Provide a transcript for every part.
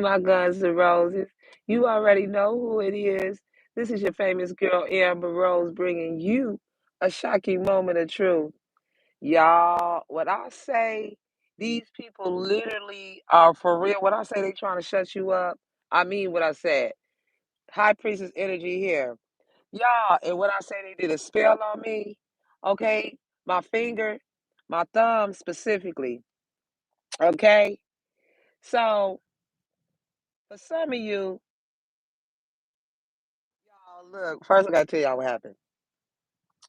My Guns and Roses. You already know who it is. This is your famous girl, Amber Rose, bringing you a shocking moment of truth. Y'all, what I say, these people literally are for real. When I say they trying to shut you up, I mean what I said. High Priestess energy here. Y'all, and when I say they did a spell on me, okay, my finger, my thumb specifically, okay? So, for some of you, y'all, look, first I gotta tell y'all what happened.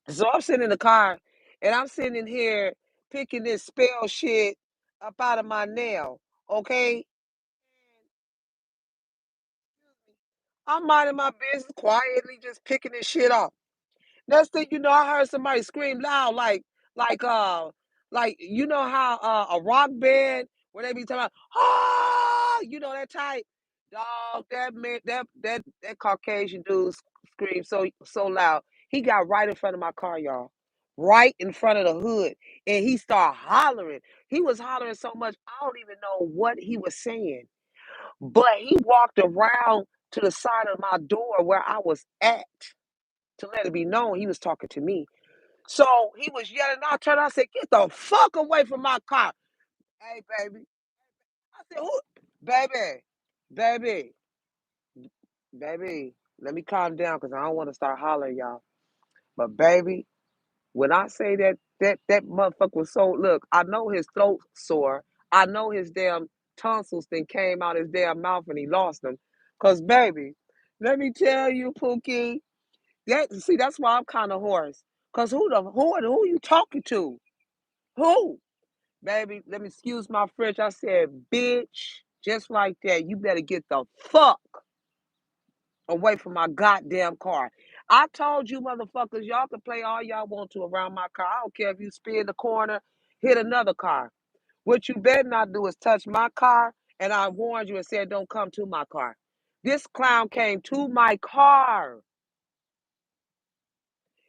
So I'm sitting in the car and I'm sitting in here picking this spell shit up out of my nail, okay? I'm minding my business quietly, just picking this shit off. Next thing you know, I heard somebody scream loud, like uh, like you know how a rock band where they be talking about, ah, you know that type. Dog, that man, that Caucasian dude screamed so loud. He got right in front of my car, y'all, right in front of the hood, and he started hollering. He was hollering so much, I don't even know what he was saying, but he walked around to the side of my door where I was at to let it be known he was talking to me. So he was yelling. I turned. I said, "Get the fuck away from my car!" Hey, baby. I said, "Who, baby, baby, baby? Let me calm down because I don't want to start hollering, y'all. But baby, when I say that motherfucker was so look, I know his throat sore. I know his damn tonsils thing came out his damn mouth and he lost them. Cause baby, let me tell you, Pookie, that's why I'm kind of hoarse. Cause who you talking to? Who? Baby, let me excuse my French. I said, bitch, just like that. You better get the fuck away from my goddamn car. I told you motherfuckers, y'all can play all y'all want to around my car. I don't care if you spin the corner, hit another car. What you better not do is touch my car, and I warned you and said, don't come to my car. This clown came to my car.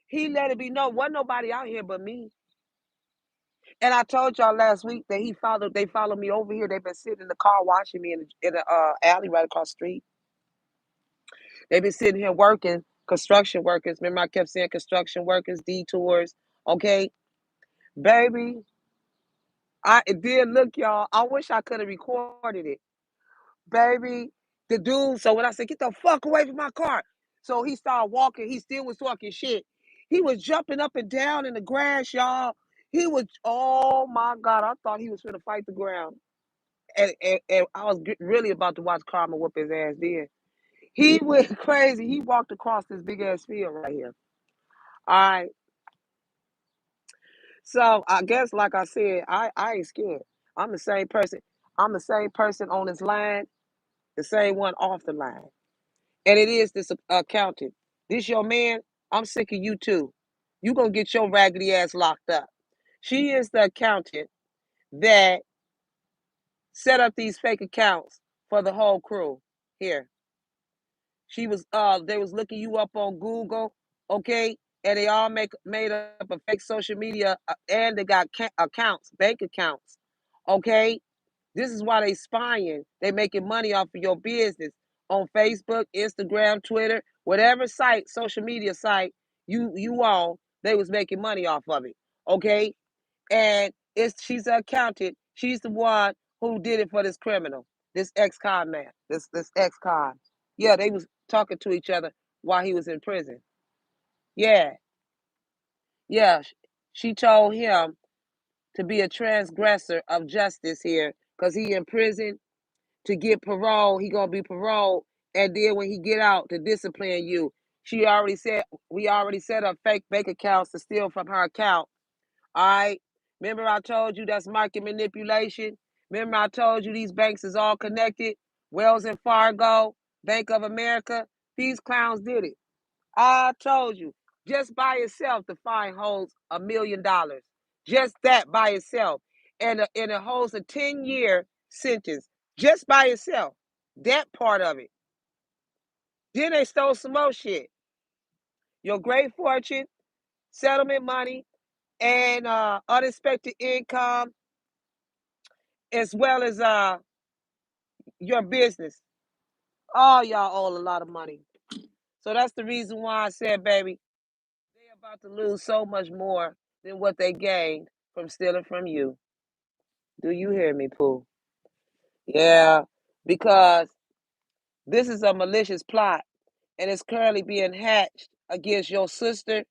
He let it be known, wasn't nobody out here but me. And I told y'all last week that they followed me over here. They've been sitting in the car watching me in the alley right across the street. They've been sitting here working, construction workers. Remember I kept saying construction workers, detours. Okay, baby, it did look, y'all. I wish I could have recorded it. Baby, the dude, so when I said, get the fuck away from my car. So he started walking. He still was talking shit. He was jumping up and down in the grass, y'all. He was, oh my God, I thought he was going to fight the ground. And I was really about to watch Karma whoop his ass then. He went crazy. He walked across this big ass field right here. All right. So I guess, like I said, I ain't scared. I'm the same person. I'm the same person on this line, the same one off the line. And it is this accountant. This your man. I'm sick of you too. You gonna get your raggedy ass locked up. She is the accountant that set up these fake accounts for the whole crew here. She was they was looking you up on Google, okay? And they all made up a fake social media and they got accounts, bank accounts. Okay? This is why they spying. They making money off of your business on Facebook, Instagram, Twitter, whatever site, social media site you on, they was making money off of it. Okay? And she's an accountant. She's the one who did it for this criminal, this ex-con man, this ex-con. Yeah, they was talking to each other while he was in prison. Yeah, yeah. She told him to be a transgressor of justice here, cause he in prison to get parole. He gonna be paroled, and then when he get out to discipline you. She already said we already set up fake bank accounts to steal from her account. All right. Remember I told you that's market manipulation? Remember I told you these banks is all connected? Wells and Fargo, Bank of America. These clowns did it. I told you. Just by itself, the fine holds $1 million. Just that by itself. And it holds a 10-year sentence. Just by itself. That part of it. Then they stole some more shit. Your great fortune, settlement money, and unexpected income, as well as your business. All y'all owe a lot of money. So that's the reason why I said, baby, they're about to lose so much more than what they gained from stealing from you. Do you hear me, Pooh? Yeah, because this is a malicious plot and it's currently being hatched against your sister. It's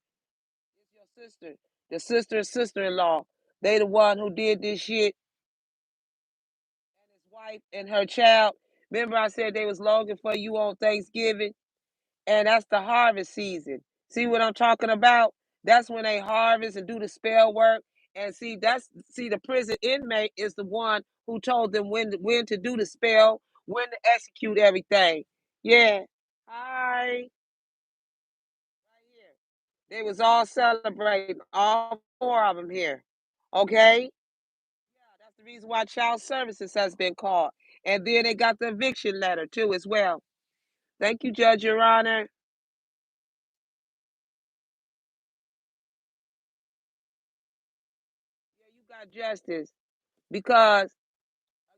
your sister, the sister and sister-in-law. They the one who did this shit, and his wife and her child. Remember I said they was longing for you on Thanksgiving? And that's the harvest season. See what I'm talking about? That's when they harvest and do the spell work. And see the prison inmate is the one who told them when to do the spell, when to execute everything. Yeah. Hi. Right here. They was all celebrating, all four of them here. Okay? Yeah, that's the reason why child services has been called. And then they got the eviction letter too as well. Thank you, Judge, Your Honor. Yeah, you got justice. Because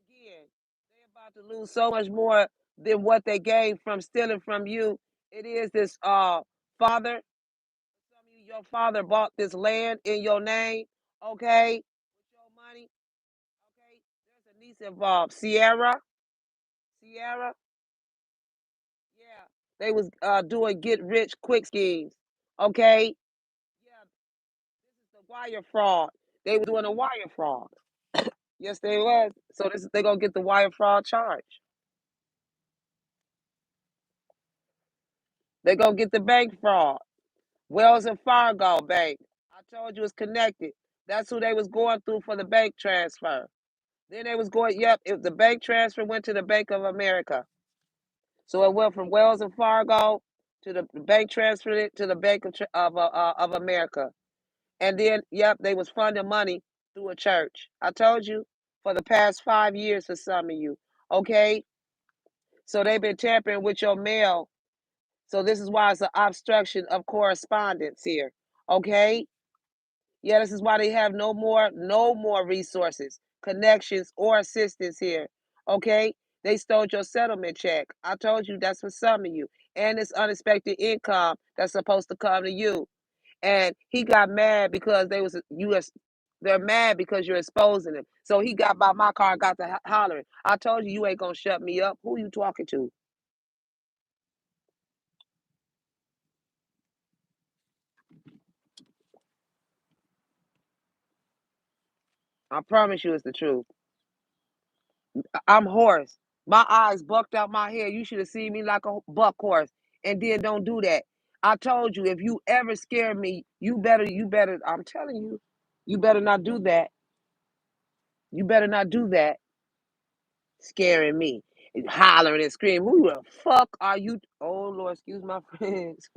again, they're about to lose so much more than what they gained from stealing from you. It is this father. Some of you, your father bought this land in your name, okay, with your money, okay. There's a niece involved, Sierra. Yeah, they was doing get rich quick schemes, okay. Yeah, this is the wire fraud. They were doing a wire fraud. Yes, they was. So this they gonna get the wire fraud charge. They gonna get the bank fraud. Wells and Fargo Bank. I told you it's connected. That's who they was going through for the bank transfer. Then they was going, yep, if the bank transfer went to the Bank of America. So it went from Wells and Fargo to the bank transferred it to the Bank of America. And then, yep, they was funding money through a church. I told you for the past 5 years for some of you. Okay? So they've been tampering with your mail. So this is why it's an obstruction of correspondence here. Okay? Yeah, this is why they have no more resources, connections, or assistance here. Okay? They stole your settlement check. I told you that's for some of you. And this unexpected income that's supposed to come to you. And he got mad because they was US they're mad because you're exposing them. So he got by my car and got to hollering. I told you ain't gonna shut me up. Who you talking to? I promise you it's the truth. I'm hoarse. My eyes bucked out my hair. You should have seen me like a buck horse. And then don't do that. I told you if you ever scare me, you better, I'm telling you, you better not do that. You better not do that, scaring me. And hollering and screaming. Who the fuck are you? Oh Lord, excuse my friends.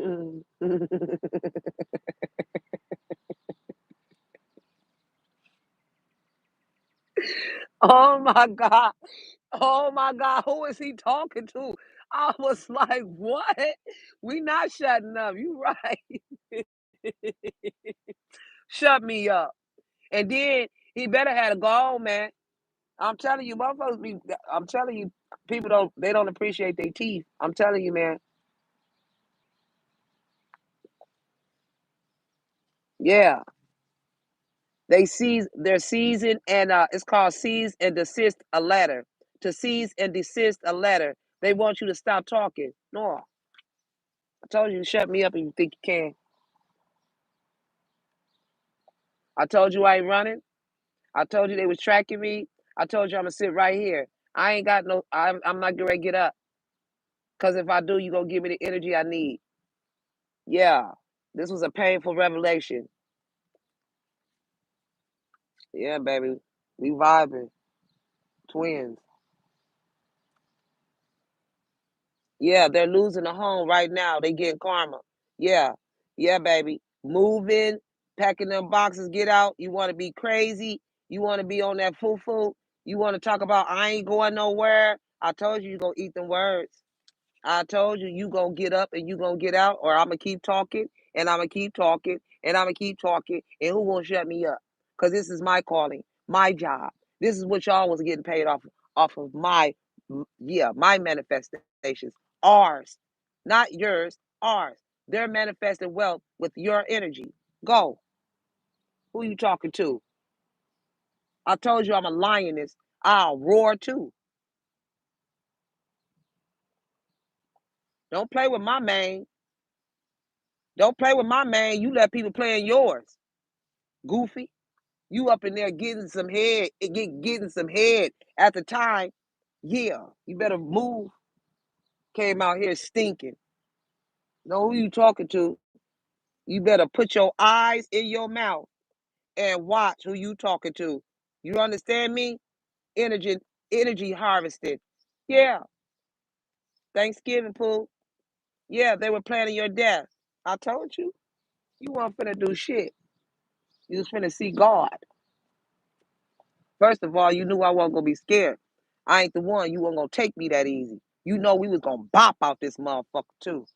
Oh my God. Oh my God, who is he talking to? I was like, what? We not shutting up. You right. Shut me up. And then he better had a go on, man. I'm telling you, motherfuckers be I'm telling you, people don't appreciate their teeth. I'm telling you, man. Yeah. They're seizing and it's called seize and desist a letter. To seize and desist a letter. They want you to stop talking. No. I told you to shut me up if you think you can. I told you I ain't running. I told you they was tracking me. I told you I'm gonna sit right here. I ain't got no. I'm not gonna get up. Cause if I do, you gonna give me the energy I need. Yeah, this was a painful revelation. Yeah, baby, we vibing, twins. Yeah, they're losing a home right now. They getting karma. Yeah, yeah, baby. Moving, packing them boxes, get out. You want to be crazy. You want to be on that foo-foo. You want to talk about I ain't going nowhere. I told you gonna eat them words. I told you you gonna get up and you gonna get out, or I'm gonna keep talking and I'm gonna keep talking and I'm gonna keep talking, and who gonna shut me up? Cause this is my calling, my job. This is what y'all was getting paid off of my Yeah, my manifestations, ours, not yours, ours. They're manifesting wealth with your energy. Go. Who you talking to? I told you I'm a lioness. I'll roar too. Don't play with my man. Don't play with my man. You let people play in yours. Goofy. You up in there getting some head, getting some head at the time. Yeah, you better move. Came out here stinking. Know who you talking to. You better put your eyes in your mouth and watch who you talking to. You understand me? Energy, energy harvested. Yeah, Thanksgiving pool. Yeah, they were planning your death. I told you. You weren't finna do shit. You was finna see God. First of all, you knew I wasn't gonna be scared. I ain't the one. You weren't gonna take me that easy. You know we was gonna bop out this motherfucker too.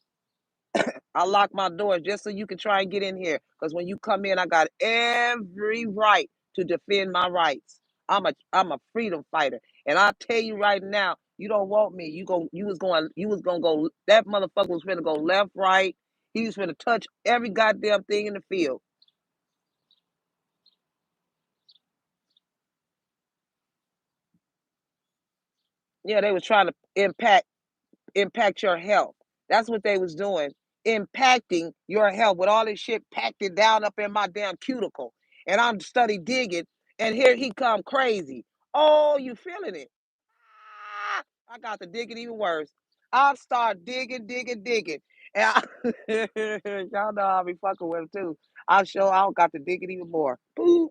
I locked my doors just so you can try and get in here. Cause when you come in, I got every right to defend my rights. I'm a freedom fighter. And I tell you right now, you don't want me. You was gonna go, that motherfucker was finna go left, right. He was finna touch every goddamn thing in the field. Yeah, they was trying to impact your health. That's what they was doing, impacting your health with all this shit packed it down up in my damn cuticle. And I'm study digging, and here he come crazy. Oh, you feeling it? Ah, I got to dig it even worse. I'll start digging, digging, digging. And y'all know I'll be fucking with him too. I got to dig it even more. Boop.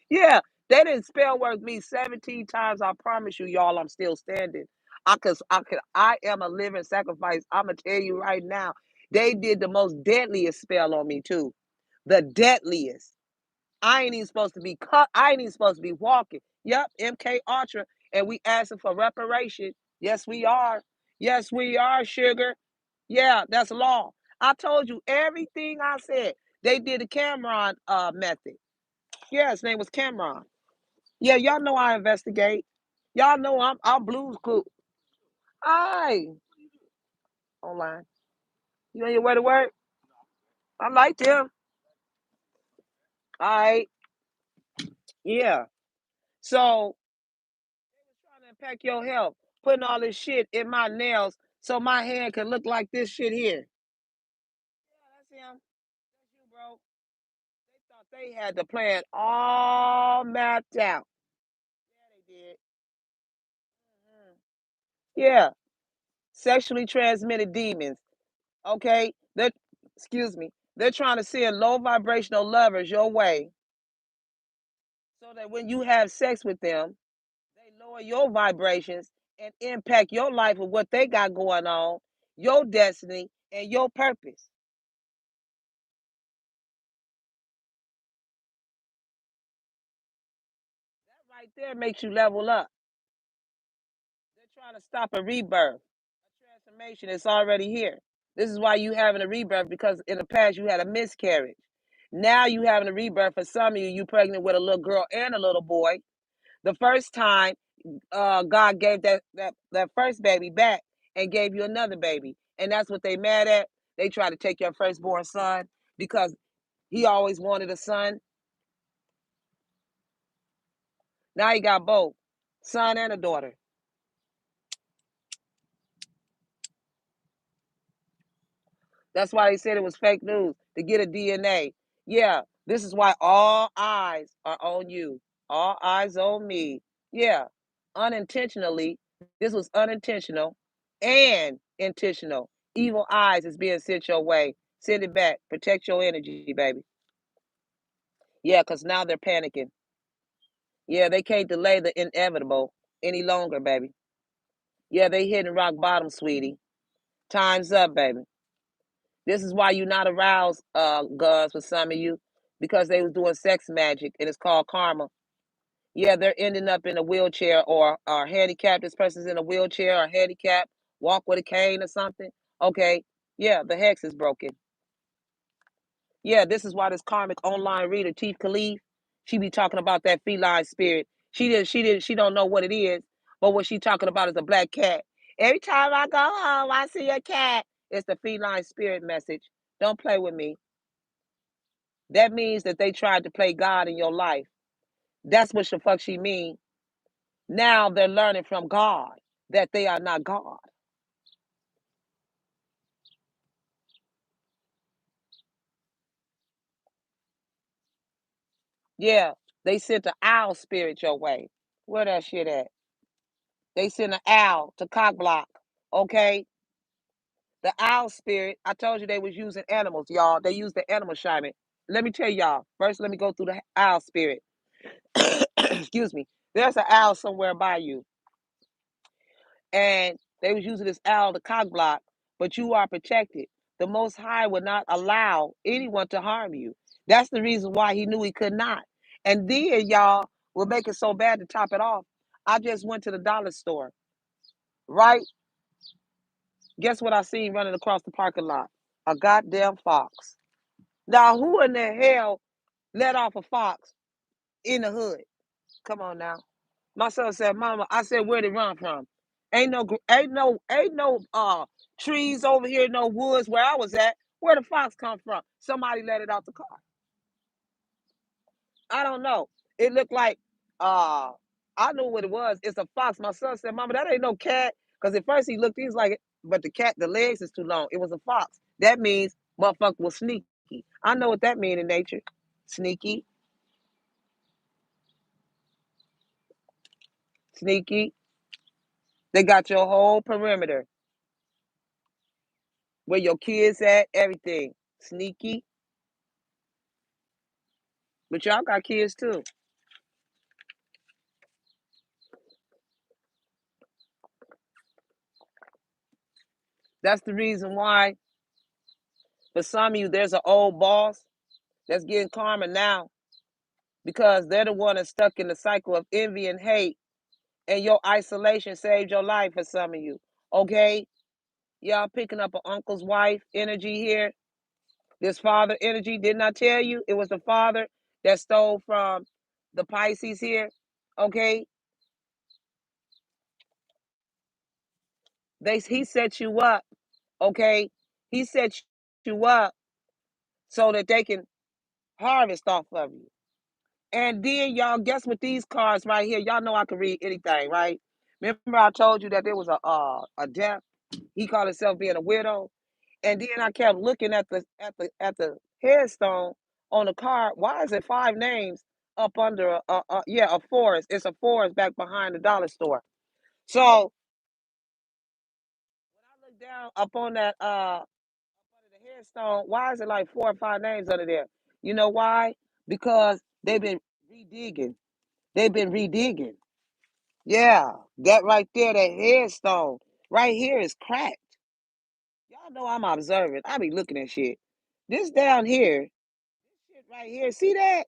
Yeah, they didn't spell work me 17 times. I promise you, y'all, I'm still standing. I am a living sacrifice. I'ma tell you right now. They did the most deadliest spell on me too. The deadliest. I ain't even supposed to be cut. I ain't even supposed to be walking. Yep, MK Ultra. And we asking for reparation. Yes, we are. Yes, we are, sugar. Yeah, that's law. I told you everything I said. They did the Cameron method. Yeah, his name was Cameron. Yeah, y'all know I investigate. Y'all know I'm blues clue. Aye, online. You on your way to work? I like them. All right. Yeah. So trying to impact your health, putting all this shit in my nails so my hand can look like this shit here. Yeah, that's him. That's you, bro. They thought they had the plan all mapped out. Yeah, they did. Mhm. Yeah. Sexually transmitted demons. Okay. Excuse me. They're trying to send low vibrational lovers your way so that when you have sex with them, they lower your vibrations and impact your life with what they got going on, your destiny, and your purpose. That right there makes you level up. They're trying to stop a rebirth, a transformation. It's already here. This is why you having a rebirth, because in the past you had a miscarriage. Now you having a rebirth. For some of you, you pregnant with a little girl and a little boy. The first time, God gave that first baby back and gave you another baby, and that's what they mad at. They try to take your firstborn son because he always wanted a son. Now he got both, son and a daughter. That's why they said it was fake news to get a DNA. Yeah, this is why all eyes are on you. All eyes on me. Yeah, unintentionally. This was unintentional and intentional. Evil eyes is being sent your way. Send it back. Protect your energy, baby. Yeah, because now they're panicking. Yeah, they can't delay the inevitable any longer, baby. Yeah, they hitting rock bottom, sweetie. Time's up, baby. This is why you're not aroused, guns, for some of you, because they was doing sex magic, and it's called karma. Yeah, they're ending up in a wheelchair or handicapped. This person's in a wheelchair or handicapped, walk with a cane or something. Okay, yeah, the hex is broken. Yeah, this is why this karmic online reader, Chief Khalif, she be talking about that feline spirit. She don't know what it is, but what she talking about is a black cat. Every time I go home, I see a cat. It's the feline spirit message. Don't play with me. That means that they tried to play God in your life. That's what the fuck she mean. Now they're learning from God that they are not God. Yeah, they sent an owl spirit your way. Where that shit at? They sent an owl to cock block. Okay? The owl spirit, I told you they was using animals, y'all. They used the animal shaman. Let me tell y'all. First, let me go through the owl spirit. Excuse me. There's an owl somewhere by you. And they was using this owl to cock block, but you are protected. The Most High would not allow anyone to harm you. That's the reason why he knew he could not. And then, y'all, will make it so bad to top it off. I just went to the dollar store, right? Guess what I seen running across the parking lot? A goddamn fox. Now, who in the hell let off a fox in the hood? Come on now. My son said, "Mama," I said, "Where'd it run from? Ain't no trees over here, no woods where I was at. Where the fox come from? Somebody let it out the car. I don't know. It looked like uh I knew what it was. It's a fox." My son said, "Mama, that ain't no cat." Because at first he looked, he's like, but the cat, the legs is too long. It was a fox. That means motherfucker was sneaky. I know what that means in nature. Sneaky, sneaky. They got your whole perimeter. Where your kids at, everything. Sneaky. But y'all got kids too. That's the reason why, for some of you, there's an old boss that's getting karma now because they're the one that's stuck in the cycle of envy and hate, and your isolation saved your life for some of you. Okay? Y'all picking up an uncle's wife energy here. This father energy, didn't I tell you? It was the father that stole from the Pisces here. Okay? He set you up. Okay? He set you up so that they can harvest off of you. And then y'all, guess what these cards right here? Y'all know I can read anything, right? Remember I told you that there was a death. He called himself being a widow, and then I kept looking at the headstone on the card. Why is it 5 names up under a forest? It's a forest back behind the dollar store. So when I look down up on that under the headstone, why is it like 4 or 5 names under there? You know why? Because they've been redigging. They've been redigging. Yeah, that right there, that headstone right here is cracked. Y'all know I'm observant. I be looking at shit. This down here, this shit right here, see that?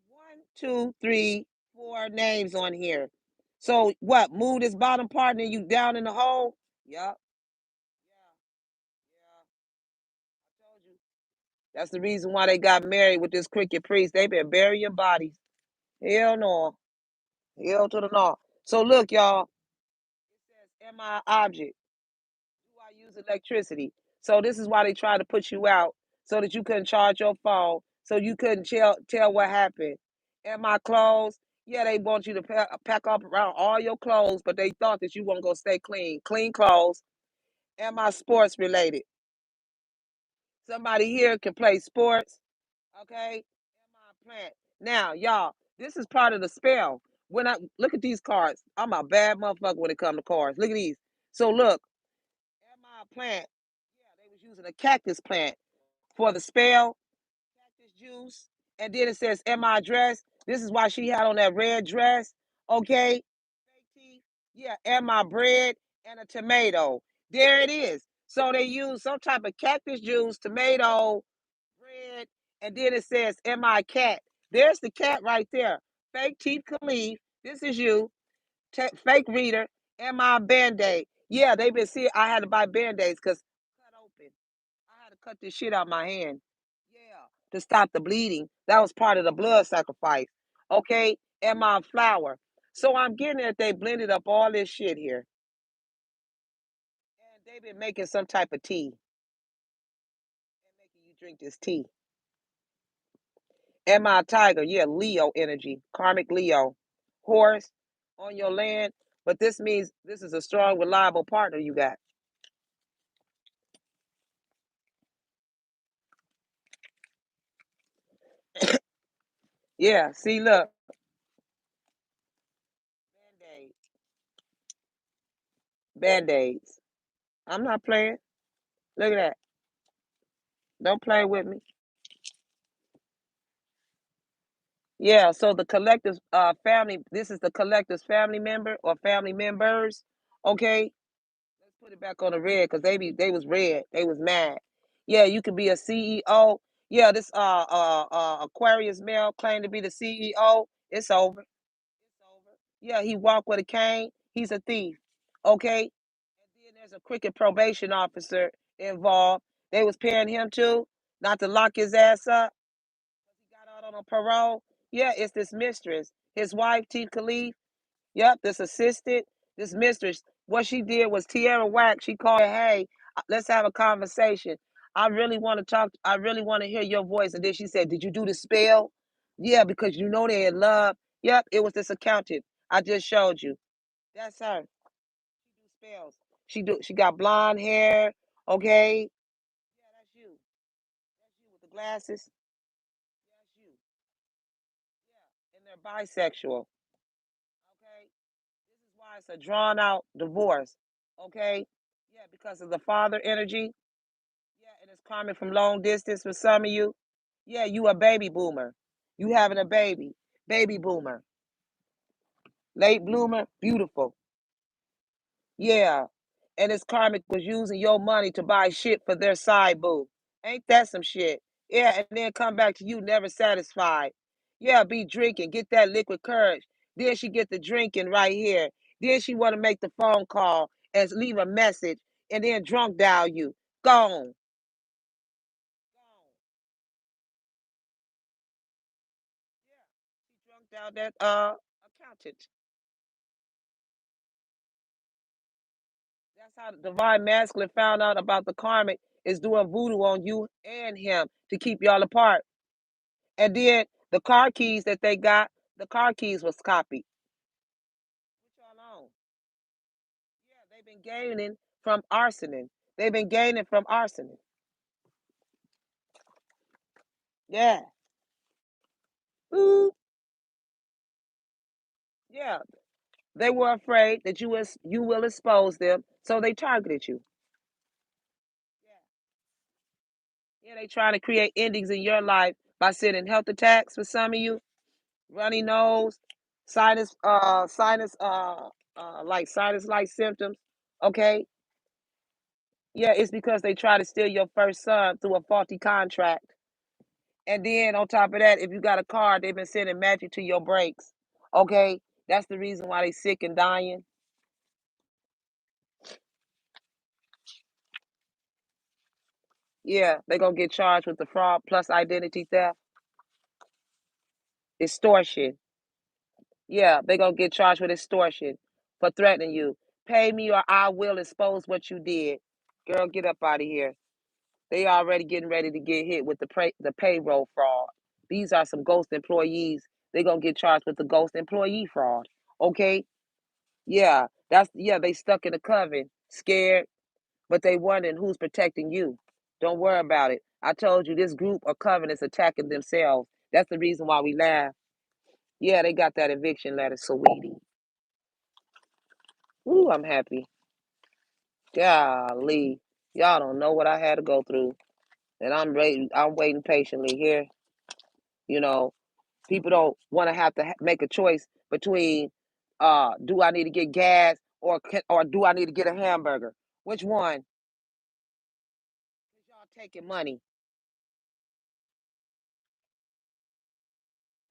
1, 2, 3, 4 names on here. So what? Move this bottom part and then you down in the hole? Yup. Yeah, yeah. I told you. That's the reason why they got married with this cricket priest. They been burying bodies. Hell no. Hell to the no. So look, y'all. It says, "Am I object? Do I use electricity?" So this is why they try to put you out so that you couldn't charge your phone, so you couldn't tell what happened. Am I clothes? Yeah, they want you to pack up around all your clothes, but they thought that you weren't gonna stay clean. Clean clothes. Am I sports related? Somebody here can play sports. Okay. Am I a plant? Now, y'all, this is part of the spell. When I look at these cards, I'm a bad motherfucker when it comes to cards. Look at these. So look, am I a plant? Yeah, they was using a cactus plant for the spell, cactus juice. And then it says, "Am I dressed?" This is why she had on that red dress. Okay. Fake teeth. Yeah, am I bread and a tomato? There it is. So they use some type of cactus juice, tomato, bread, and then it says, "Am I a cat?" There's the cat right there. Fake teeth Khalif. This is you. Fake reader. Am I a band-aid? Yeah, they've been seeing I had to buy band-aids because cut open. I had to cut this shit out my hand. Yeah, to stop the bleeding. That was part of the blood sacrifice. Okay, and my flour. So I'm getting that they blended up all this shit here, and they've been making some type of tea and making you drink this tea. And my tiger, yeah, Leo energy, karmic Leo, horse on your land. But this means this is a strong, reliable partner you got. Yeah, see, look, band-aids, band-aids. I'm not playing. Look at that. Don't play with me. Yeah, so the collective family, this is the collective's family member or family members. Okay, let's put it back on the red because they was red. They was mad. Yeah, you could be a CEO. Yeah, this Aquarius male claimed to be the CEO. It's over. It's over. Yeah, he walked with a cane. He's a thief. Okay. And then there's a crooked probation officer involved. They was paying him too, not to lock his ass up. He got out on a parole. Yeah, it's this mistress, his wife, T. Khalif. Yep, this assistant, this mistress. What she did was Tierra Whack. She called her, hey, let's have a conversation. I really want to talk. I really want to hear your voice. And then she said, did you do the spell? Yeah, because you know they're in love. Yep, it was this accountant I just showed you. That's her. She do spells. She got blonde hair. Okay. Yeah, that's you. That's you with the glasses. That's you. Yeah. And they're bisexual. Okay. This is why it's a drawn out divorce. Okay. Yeah, because of the father energy. Yeah, and it's coming from long distance for some of you. Yeah, you a baby boomer. You having a baby. Baby boomer. Late bloomer. Beautiful. Yeah. And this karmic was using your money to buy shit for their side boo. Ain't that some shit? Yeah, and then come back to you never satisfied. Yeah, be drinking, get that liquid courage. Then she get the drinking right here. Then she want to make the phone call and leave a message and then drunk dial you. Gone. Gone. Yeah. She drunk dial that accountant. That's how the divine masculine found out about the karmic is doing voodoo on you and him to keep y'all apart. And then the car keys that they got, the car keys was copied. What y'all on? Yeah, they've been gaining from arsoning. They've been gaining from arsoning. Yeah. Ooh. Yeah. They were afraid that you will expose them, so they targeted you. Yeah. Yeah, they trying to create endings in your life by sending health attacks for some of you, runny nose, sinus sinus like symptoms. Okay. Yeah, it's because they try to steal your first son through a faulty contract. And then on top of that, if you got a car, they've been sending magic to your brakes. Okay? That's the reason why they sick and dying. Yeah, they gonna get charged with the fraud plus identity theft, extortion. Yeah, they gonna get charged with extortion for threatening you. Pay me or I will expose what you did. Girl, get up out of here. They already getting ready to get hit with the payroll fraud. These are some ghost employees. They gonna get charged with the ghost employee fraud. Okay? Yeah, they stuck in a coven, scared, but they wondering who's protecting you. Don't worry about it. I told you this group or coven is attacking themselves. That's the reason why we laugh. Yeah, they got that eviction letter, sweetie. Ooh, I'm happy. Golly. Y'all don't know what I had to go through. And I'm waiting patiently here. You know, people don't want to have to make a choice between do I need to get gas or do I need to get a hamburger? Which one? Y'all taking money.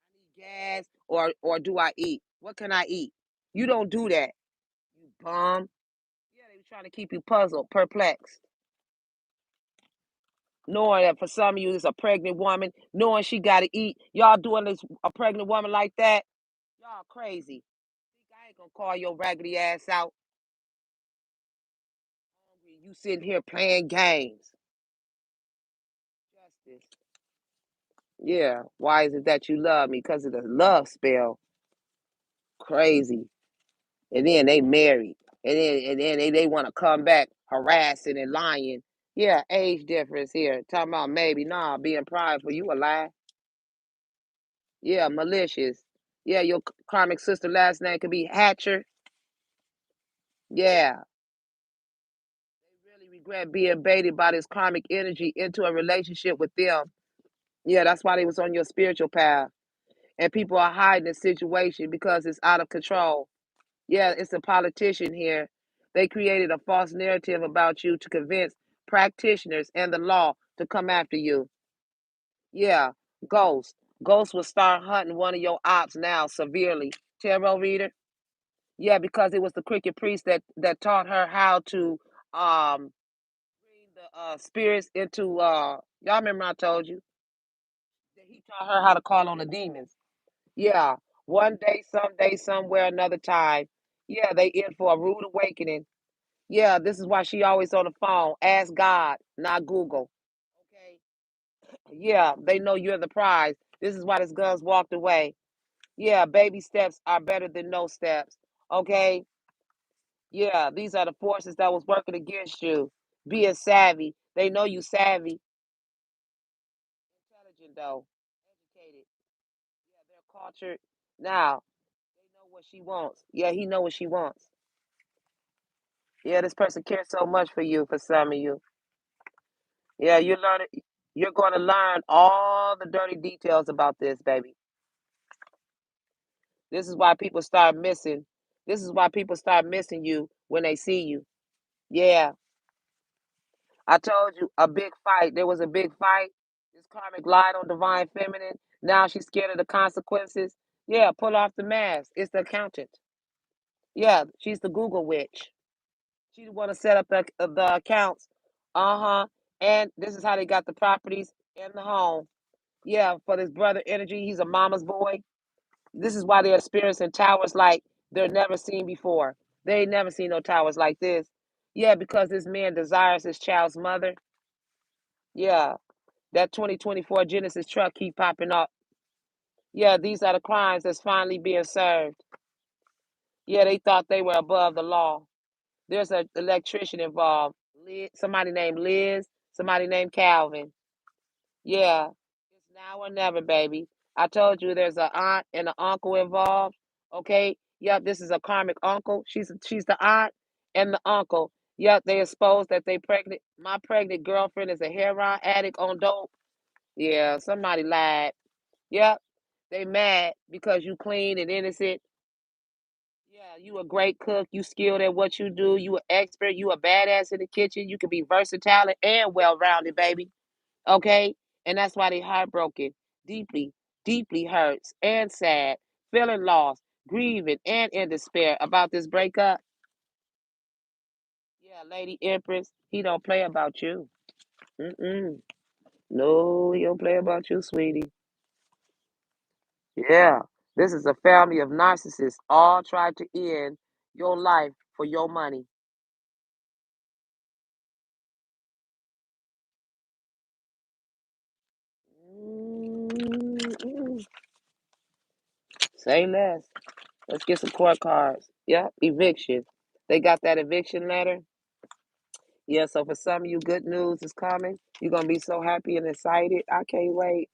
I need gas or do I eat? What can I eat? You don't do that. You bum. Yeah, they were trying to keep you puzzled, perplexed. knowing that for some of you it's a pregnant woman, knowing she got to eat. Y'all doing this a pregnant woman like that? Y'all crazy. I ain't gonna call your raggedy ass out. You sitting here playing games. Justice. Yeah. Why is it that you love me? Because of the love spell. Crazy. And then they married. And then they want to come back harassing and lying. Yeah, age difference here. Talking about maybe nah, being prideful. You a lie. Yeah, malicious. Yeah, your karmic sister last name could be Hatcher. Yeah. They really regret being baited by this karmic energy into a relationship with them. Yeah, that's why they was on your spiritual path. And people are hiding the situation because it's out of control. Yeah, it's a politician here. They created a false narrative about you to convince practitioners and the law to come after you. Yeah, Ghost. Ghost will start hunting one of your ops now severely. Tarot reader. Yeah, because it was the cricket priest that taught her how to bring the spirits into y'all remember I told you that he taught her how to call on the demons. Yeah. One day, someday, somewhere, another time. Yeah, they in for a rude awakening. Yeah, this is why she always on the phone. Ask God, not Google. Okay. Yeah, they know you're the prize. This is why this girl's walked away. Yeah, baby steps are better than no steps. Okay. Yeah, these are the forces that was working against you. Being savvy. They know you savvy. Intelligent though. Educated. Yeah, they're cultured. Now, they know what she wants. Yeah, he know what she wants. Yeah, this person cares so much for you, for some of you. Yeah, you're gonna learn all the dirty details about this, baby. This is why people start missing. This is why people start missing you when they see you. Yeah. I told you a big fight. There was a big fight. This karmic lied on divine feminine. Now she's scared of the consequences. Yeah, pull off the mask. It's the accountant. Yeah, she's the Google witch. She want to set up the accounts. Uh-huh. And this is how they got the properties in the home. Yeah, for this brother energy, he's a mama's boy. This is why they're experiencing towers like they're never seen before. They ain't never seen no towers like this. Yeah, because this man desires his child's mother. Yeah, that 2024 Genesis truck keep popping up. Yeah, these are the crimes that's finally being served. Yeah, they thought they were above the law. There's an electrician involved. Somebody named Liz, somebody named Calvin. Yeah, it's now or never, baby. I told you there's an aunt and an uncle involved. Okay. Yep, this is a karmic uncle. She's the aunt and the uncle. Yep, they exposed that they pregnant. My pregnant girlfriend is a heroin addict on dope. Yeah, somebody lied. Yep, they mad because you clean and innocent. Yeah, you a great cook. You skilled at what you do. You an expert. You a badass in the kitchen. You can be versatile and well rounded, baby. Okay? And that's why they heartbroken, deeply, deeply hurts and sad, feeling lost, grieving, and in despair about this breakup. Yeah, Lady Empress, he don't play about you. Mm-mm. No, he don't play about you, sweetie. Yeah, this is a family of narcissists, all try to end your life for your money. Mm-mm. Say less. Let's get some court cards. Yep, eviction. They got that eviction letter. Yeah, so for some of you, good news is coming. You're gonna be so happy and excited. I can't wait.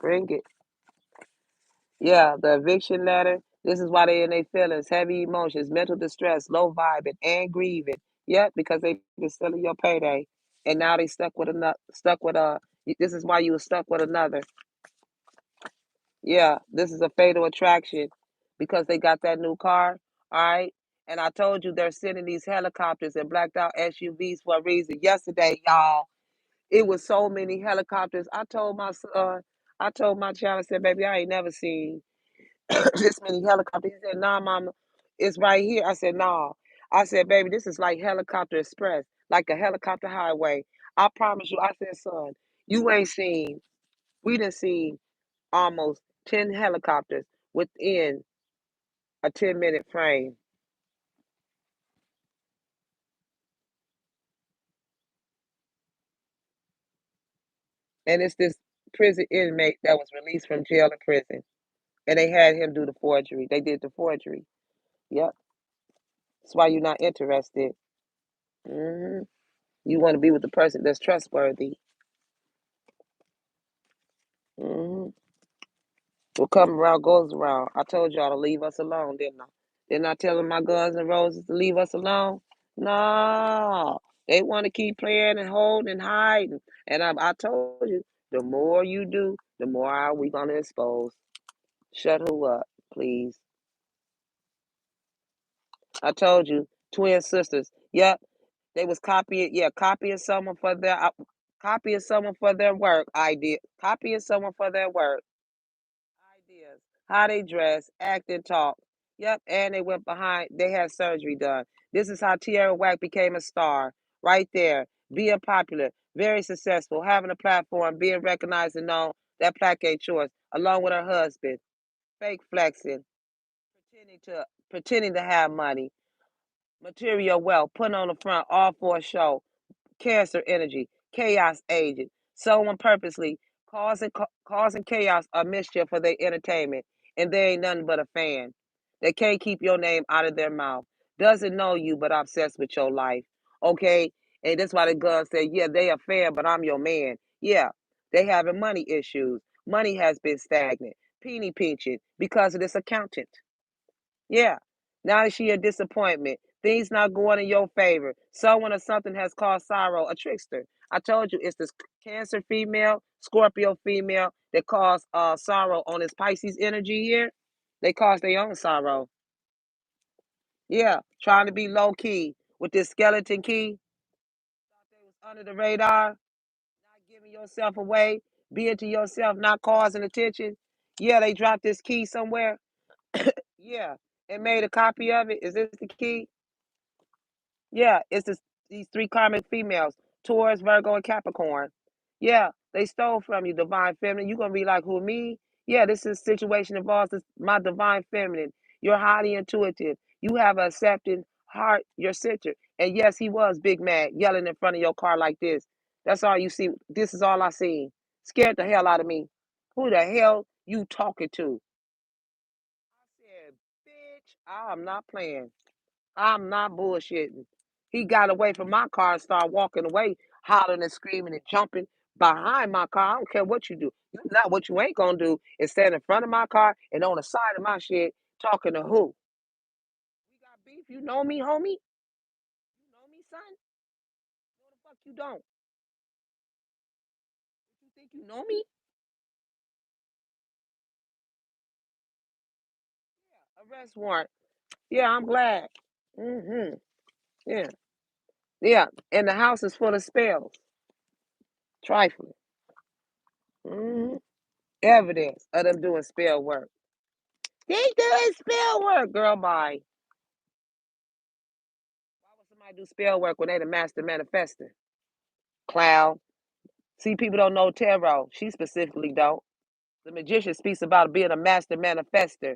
Bring it. Yeah, the eviction letter. This is why they in their feelings, heavy emotions, mental distress, low vibing, and grieving. Yep, because they been stealing your payday, and now they stuck with another. Stuck with a. This is why you were stuck with another. Yeah, this is a fatal attraction because they got that new car. All right. And I told you they're sending these helicopters and blacked out SUVs for a reason. Yesterday, y'all, it was so many helicopters. I told my child, I said, baby, I ain't never seen this many helicopters. He said, nah, mama, it's right here. I said, nah. I said, baby, this is like helicopter express, like a helicopter highway. I promise you, I said, son, you ain't seen, we done seen almost 10 helicopters within a 10-minute frame. And it's this prison inmate that was released from jail and prison. And they had him do the forgery. They did the forgery. Yep. That's why you're not interested. hmm You want to be with the person that's trustworthy. hmm What comes around goes around. I told y'all to leave us alone, didn't I? Didn't I tell my Guns and Roses to leave us alone? No. They want to keep playing and holding and hiding. And I told you, the more you do, the more are we going to expose. Shut who up, please. I told you, twin sisters. Yep, they was copying someone for their work idea, copying someone for their work ideas, how they dress, act, and talk. Yep, and they went behind. They had surgery done. This is how Tierra Whack became a star, right there, being popular, very successful, having a platform, being recognized and known. That plaque ain't yours, along with her husband, fake flexing, pretending to have money, material wealth, putting on the front, all for a show. Cancer energy, chaos agent, someone purposely causing chaos or mischief for their entertainment, and they ain't nothing but a fan. They can't keep your name out of their mouth. Doesn't know you, but obsessed with your life. Okay, and that's why the gun said, "Yeah, they a fan, but I'm your man." Yeah, they having money issues. Money has been stagnant, penny pinching because of this accountant. Yeah. Now that she a disappointment, things not going in your favor. Someone or something has caused sorrow, a trickster. I told you it's this Cancer female, Scorpio female that caused sorrow on this Pisces energy here. They cause their own sorrow. Yeah, trying to be low key with this skeleton key. Thought they was under the radar, not giving yourself away, being to yourself, not causing attention. Yeah, they dropped this key somewhere. Yeah, and made a copy of it. Is this the key? Yeah, it's these three karmic females, Taurus, Virgo, and Capricorn. Yeah, they stole from you, divine feminine. You're gonna be like, who, me? Yeah, this is situation involves my divine feminine. You're highly intuitive. You have a accepting heart, your center. And yes, he was big mad, yelling in front of your car like this. That's all you see. This is all I seen. Scared the hell out of me. Who the hell you talking to? I said, bitch, I'm not playing. I'm not bullshitting. He got away from my car and started walking away, hollering and screaming and jumping behind my car. I don't care what you do. Not what you ain't gonna do is stand in front of my car and on the side of my shit talking to who? We got beef. You know me, homie? You know me, son? No, the fuck you don't. You think you know me? Arrest warrant. Yeah, I'm glad. Yeah, yeah. And the house is full of spells. Trifling. hmm Evidence of them doing spell work. They doing spell work, girl. Bye. Why would somebody do spell work when they the master manifester? Clown. See, people don't know tarot. She specifically don't. The magician speaks about being a master manifester,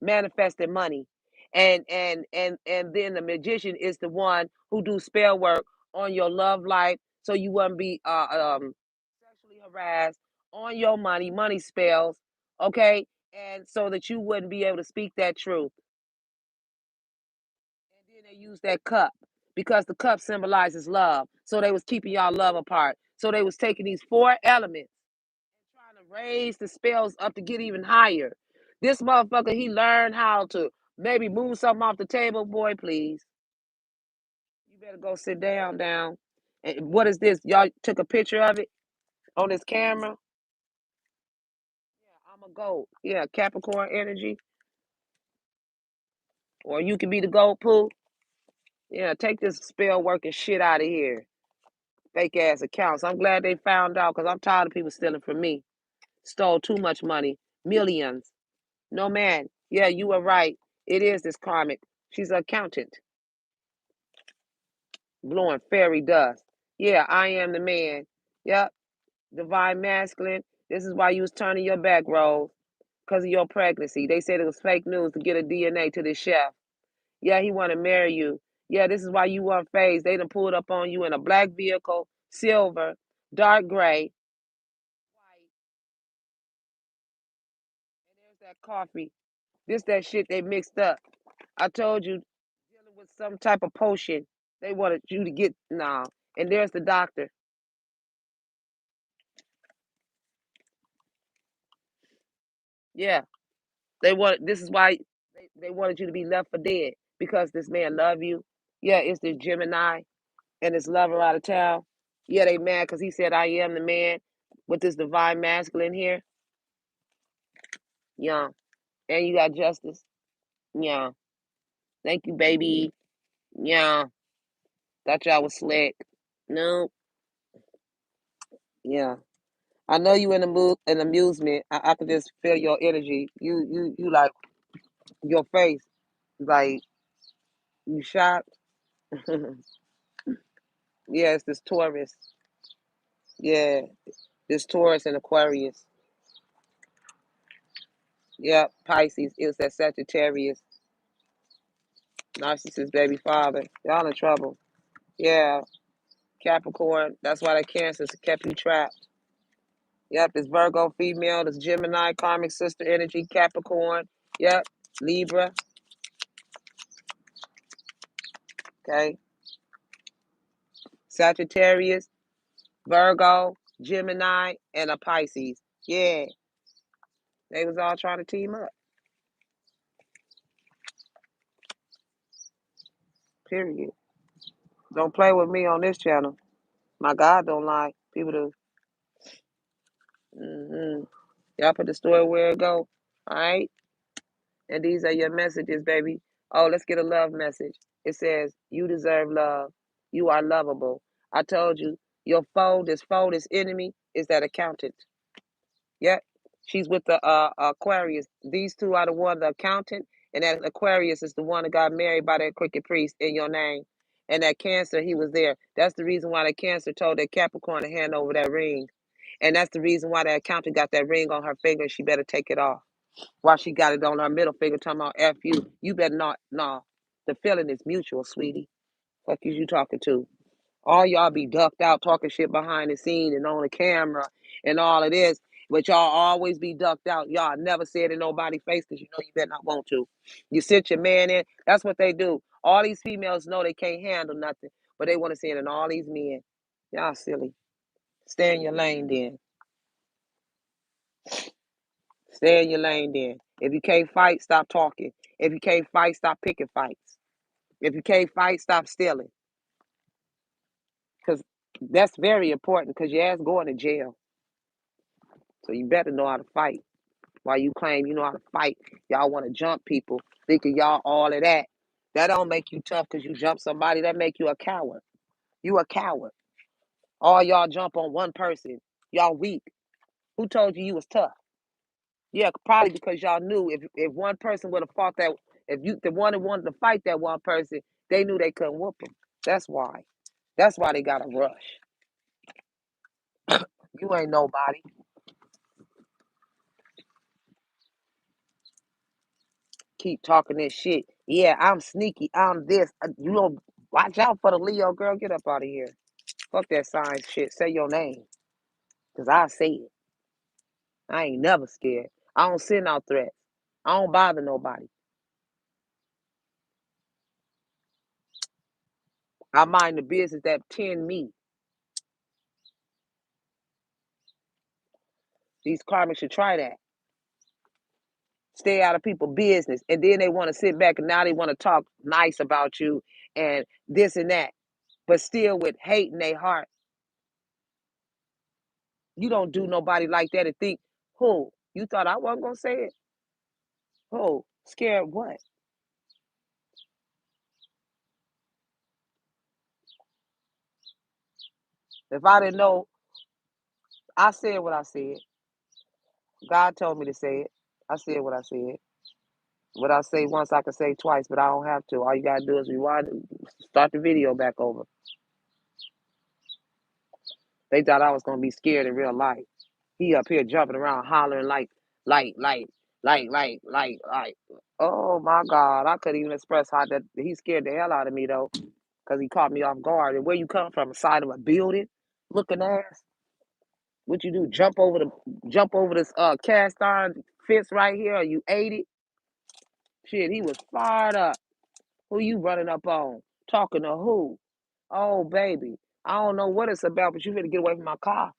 manifesting money. And then the magician is the one who do spell work on your love life so you wouldn't be sexually harassed, on your money, money spells, okay? And so that you wouldn't be able to speak that truth. And then they use that cup because the cup symbolizes love. So they was keeping y'all love apart. So they was taking these four elements and trying to raise the spells up to get even higher. This motherfucker, he learned how to maybe move something off the table. Boy, please. You better go sit down. And what is this? Y'all took a picture of it on this camera? Yeah, I'm a goat. Yeah, Capricorn energy. Or you can be the goat poo. Yeah, take this spell working shit out of here. Fake ass accounts. I'm glad they found out because I'm tired of people stealing from me. Stole too much money, millions. No, man. Yeah, you were right. It is this karmic. She's an accountant, blowing fairy dust. Yeah, I am the man. Yep, divine masculine. This is why you was turning your back, Rose, because of your pregnancy. They said it was fake news to get a DNA to this chef. Yeah, he want to marry you. Yeah, this is why you weren't phased. They done pulled up on you in a black vehicle, silver, dark gray, white, and there's that coffee. This that shit they mixed up. I told you, dealing with some type of potion. They wanted you to get now. And there's the doctor. Yeah, they want. This is why they wanted you to be left for dead because this man love you. Yeah, it's this Gemini and his lover out of town. Yeah, they mad because he said I am the man with this divine masculine here. Yeah, and you got justice. Yeah, thank you, baby. Yeah, thought y'all was slick. No, yeah. I know you in the mood in amusement. I can just feel your energy. You like your face, like you shocked. Yeah, it's this Taurus. Yeah, this Taurus and Aquarius. Yep, Pisces. It was that Sagittarius, narcissist baby father. Y'all in trouble. Yeah, Capricorn. That's why that Cancer kept you trapped. Yep, this Virgo female, this Gemini, karmic sister energy, Capricorn. Yep, Libra. Okay, Sagittarius, Virgo, Gemini, and a Pisces. Yeah, they was all trying to team up. Period. Don't play with me on this channel. My God don't lie. People do. Y'all put the story where it go. All right. And these are your messages, baby. Oh, let's get a love message. It says, you deserve love. You are lovable. I told you, your foe, this enemy, is that accountant. Yep. She's with the Aquarius. These two are the one, the accountant, and that Aquarius is the one that got married by that crooked priest in your name. And that Cancer, he was there. That's the reason why that Cancer told that Capricorn to hand over that ring. And that's the reason why that accountant got that ring on her finger. She better take it off. While she got it on her middle finger, talking about F you. You better not. No. The feeling is mutual, sweetie. Fuck is you talking to? All y'all be ducked out talking shit behind the scene and on the camera and all of this, but y'all always be ducked out. Y'all never said in nobody's face because you know you better not want to. You sit your man in. That's what they do. All these females know they can't handle nothing, but they want to see it in all these men. Y'all silly. Stay in your lane then. Stay in your lane then. If you can't fight, stop talking. If you can't fight, stop picking fights. If you can't fight, stop stealing. Because that's very important because your ass going to jail. So you better know how to fight. While you claim you know how to fight, y'all want to jump people, thinking y'all all of that. That don't make you tough because you jump somebody. That make you a coward. You a coward. All y'all jump on one person. Y'all weak. Who told you you was tough? Yeah, probably because y'all knew if one person would have fought that, if you the one that wanted to fight that one person, they knew they couldn't whoop them. That's why. That's why they got to rush. You ain't nobody. Keep talking this shit. Yeah, I'm sneaky. I'm this. You don't watch out for the Leo girl. Get up out of here. Fuck that science shit. Say your name. Cause I say it. I ain't never scared. I don't send out threats. I don't bother nobody. I mind the business that tend me. These karmics should try that. Stay out of people's business. And then they want to sit back and now they want to talk nice about you and this and that. But still with hate in their heart. You don't do nobody like that and think, who? You thought I wasn't gonna say it? Who? Scared what? If I didn't know, I said what I said. God told me to say it. I said what I said. What I say once, I can say twice, but I don't have to. All you gotta do is rewind, start the video back over. They thought I was gonna be scared in real life. He up here jumping around, hollering like, like, like. Oh my God! I couldn't even express how that he scared the hell out of me though, because he caught me off guard. And where you come from? The side of a building, looking ass. What you do? Jump over this cast iron fence right here? Or you ate it? Shit, he was fired up. Who you running up on? Talking to who? Oh baby, I don't know what it's about, but you better get away from my car.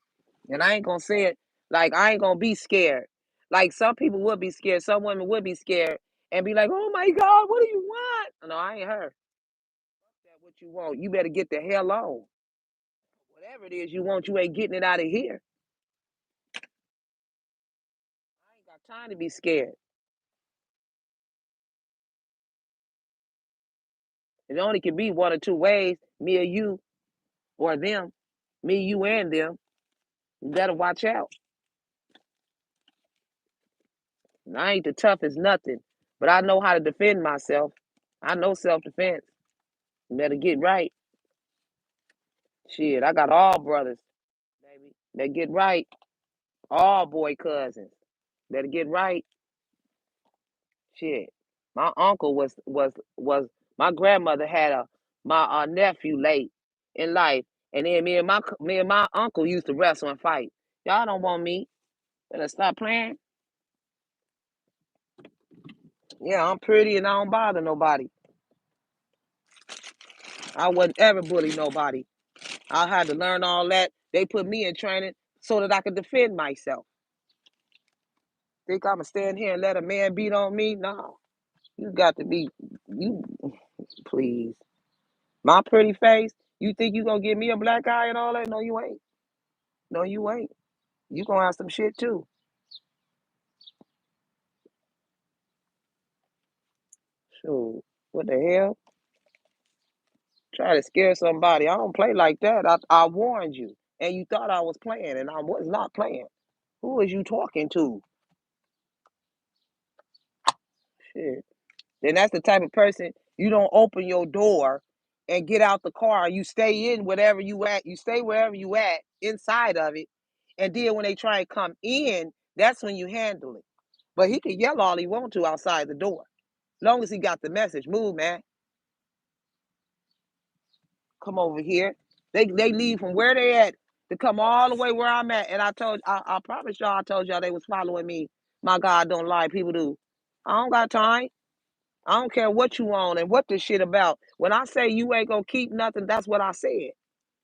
And I ain't gonna say it like I ain't gonna be scared. Like some people would be scared, some women would be scared and be like, "Oh my God, what do you want?" No, I ain't her. That what you want? You better get the hell on. Whatever it is you want, you ain't getting it out of here. I ain't got time to be scared. It only can be one or two ways: me or you, or them. Me, you, and them. You better watch out. And I ain't the toughest nothing, but I know how to defend myself. I know self defense. You better get right. Shit, I got all brothers, baby. Better get right. All boy cousins. Better get right. Shit. My uncle was my grandmother had my nephew late in life, and then me and my uncle used to wrestle and fight. Y'all don't want me. Better stop playing. Yeah, I'm pretty and I don't bother nobody. I wouldn't ever bully nobody. I had to learn all that. They put me in training so that I could defend myself. Think I'ma stand here and let a man beat on me? No. You got to be you please. My pretty face, you think you gonna give me a black eye and all that? No, you ain't. No, you ain't. You gonna have some shit too. Shoot. What the hell? Try to scare somebody. I don't play like that. I warned you. And you thought I was playing, and I was not playing. Who is you talking to? Shit. Then that's the type of person you don't open your door and get out the car. You stay in whatever you at. You stay wherever you at inside of it. And then when they try and come in, that's when you handle it. But he can yell all he wants to outside the door. Long as he got the message. Move, man. Come over here. They leave from where they at to come all the way where I'm at. And I promise y'all I told y'all they was following me. My God don't lie. People do. I don't got time. I don't care what you want and what this shit about. When I say you ain't gonna keep nothing, that's what I said.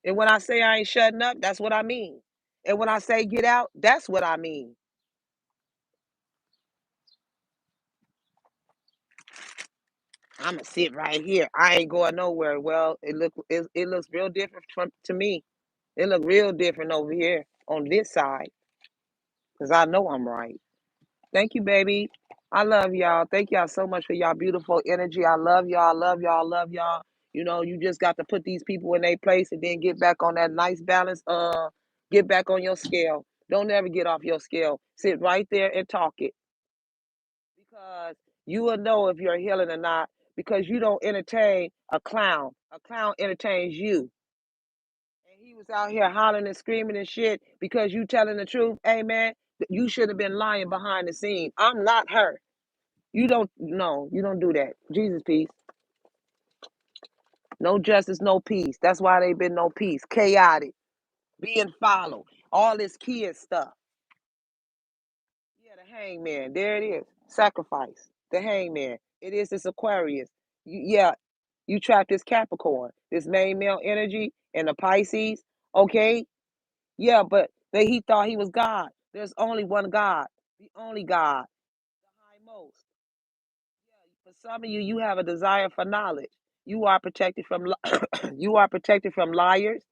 And when I say I ain't shutting up, that's what I mean. And when I say get out, that's what I mean. I'ma sit right here. I ain't going nowhere. Well, it looks real different to me. It look real different over here on this side because I know I'm right. Thank you, baby. I love y'all. Thank y'all so much for y'all beautiful energy. I love y'all. Love y'all. Love y'all. You know, you just got to put these people in their place and then get back on that nice balance. Get back on your scale. Don't ever get off your scale. Sit right there and talk it because you will know if you're healing or not because you don't entertain a clown. A clown entertains you. And he was out here hollering and screaming and shit because you telling the truth. Hey, man, you should have been lying behind the scene. I'm not her. You don't, no, you don't do that. Jesus, peace. No justice, no peace. That's why they been no peace. Chaotic, being followed, all this kid stuff. Yeah, the hangman. There it is. Sacrifice. The hangman. It is this Aquarius. Yeah, you trapped this Capricorn, this main male energy, and the Pisces. Okay. Yeah, but he thought he was God. There's only one God. The only God. The high most. For some of you, you have a desire for knowledge. You are protected from you are protected from liars,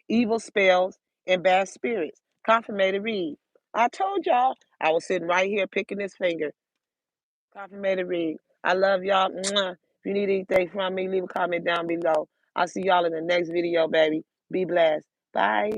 evil spells, and bad spirits. Confirmated read. I told y'all I was sitting right here picking this finger. Confirmated read. I love y'all. Mwah. If you need anything from me, leave a comment down below. I'll see y'all in the next video, baby. Be blessed. Bye.